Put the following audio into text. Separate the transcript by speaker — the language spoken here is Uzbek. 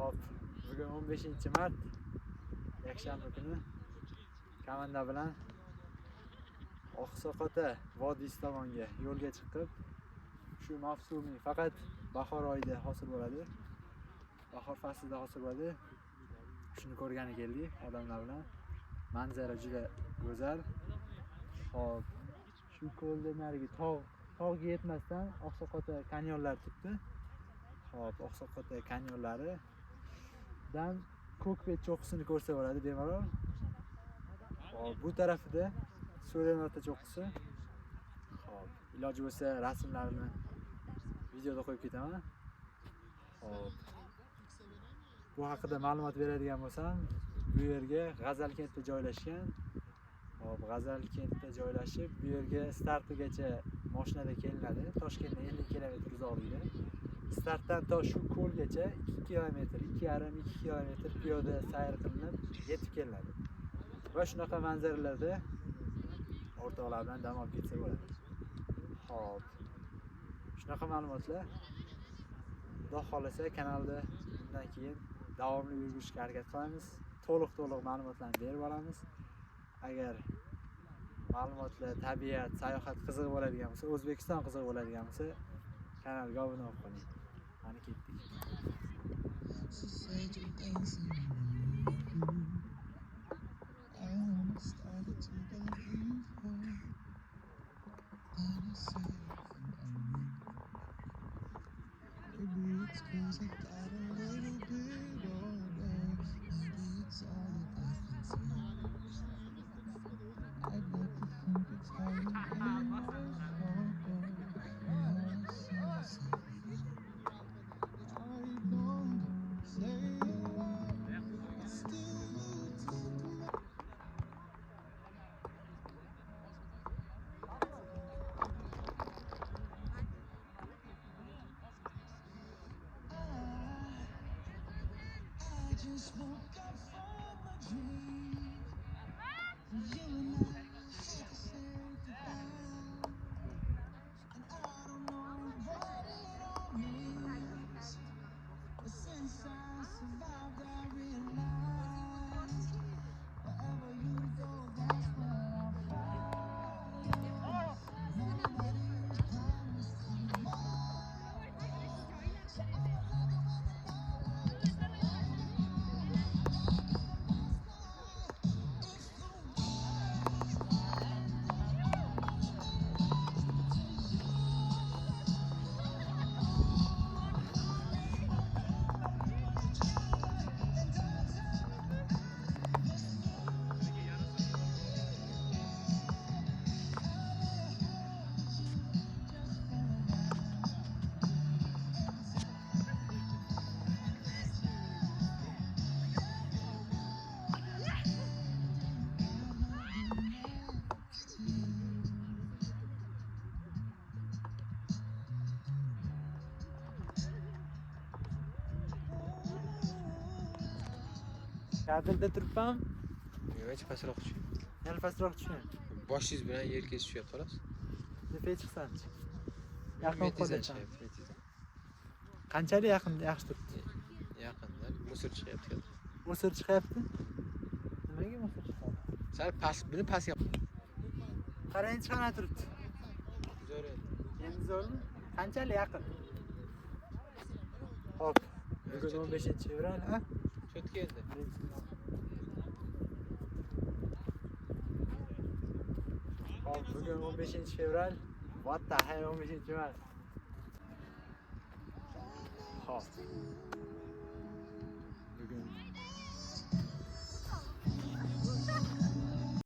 Speaker 1: Hop, bugun 15-mart yakshanba kuni komanda bilan Oqsoqota vodiysi tomonga yo'lga chiqib, shu mavsumiy faqat bahor oyida hosil bo'ladi. Bahor faslida hosil bo'ladi. Shuni ko'rgani keldik odamlar bilan. Manzara juda go'zal. Hop, shu ko'lda narigi tog'ga yetmasdan Oqsoqota kanyonlari turibdi. Hop, Oqsoqota kanyonlaridan Ko'kbet cho'qqisini ko'rsa bo'ladi bemalol. Hop, bu tarafida So'lanota cho'qqisi. Hop, iloji bo'lsa rasmlarni videoda qo'yib ketaman. Hop. Bu haqida ma'lumot beradigan bo'lsam, bu yerga G'azalkentda joylashgan. Hop, G'azalkentda joylashib, bu yerga startigacha mashinada kelinadi. Toshkentdan 50 km uzoqlikda. Startdan to shu ko'lgacha 2 km, 2,5-2 km piyoda sayr qilinib yetib kelinadi. Va shunaqa manzaralarda o'rtoqlar bilan dam olib ketsa bo'ladi. Hop. Shunaqa ma'lumotlar Xudo xolasa kanalda bundan keyin davomli yurgizishga harakat qilamiz. To'liq ma'lumotlarni berib olamiz. Agar ma'lumotlar, tabiat, sayohat qiziq bo'ladigan bo'lsa, O'zbekiston qiziq bo'ladigan bo'lsa, kanalga obuna bo'lib qoling. Mana ketdik.
Speaker 2: Just woke up from a dream. You and I had to say goodbye. And I don't know what it all means. But since I survived, I realized wherever you go, that's where I'll follow. Nobody's promised tomorrow. So I love it when the night is long.
Speaker 1: Kadrda turibman.
Speaker 3: Nimaga pastroq tushing?
Speaker 1: Yana pastroq tushing.
Speaker 3: Boshingiz bilan yerga tushyapti xolos.
Speaker 1: Tepaga chiqsanchi. Yaqin
Speaker 3: Metizdan
Speaker 1: qo'ldan
Speaker 3: chiqyapti, metizdan.
Speaker 1: Qanchalik yaqinda yaxshi turibdi?
Speaker 3: Yaqinda musor chiqyapti.
Speaker 1: Musor chiqyapti. Nimaga musor chiqadi?
Speaker 3: Sal past, buni pastga.
Speaker 1: Qarang, chiqana turibdi.
Speaker 3: Zo'r endi.
Speaker 1: Endi zo'rmi? Qanchalik yaqin? Hop. Bugun 15-fevral, ha?
Speaker 3: Cho'tga endi.
Speaker 1: Hop, bugun 15-fevral. What the hell 15-mart? Hop.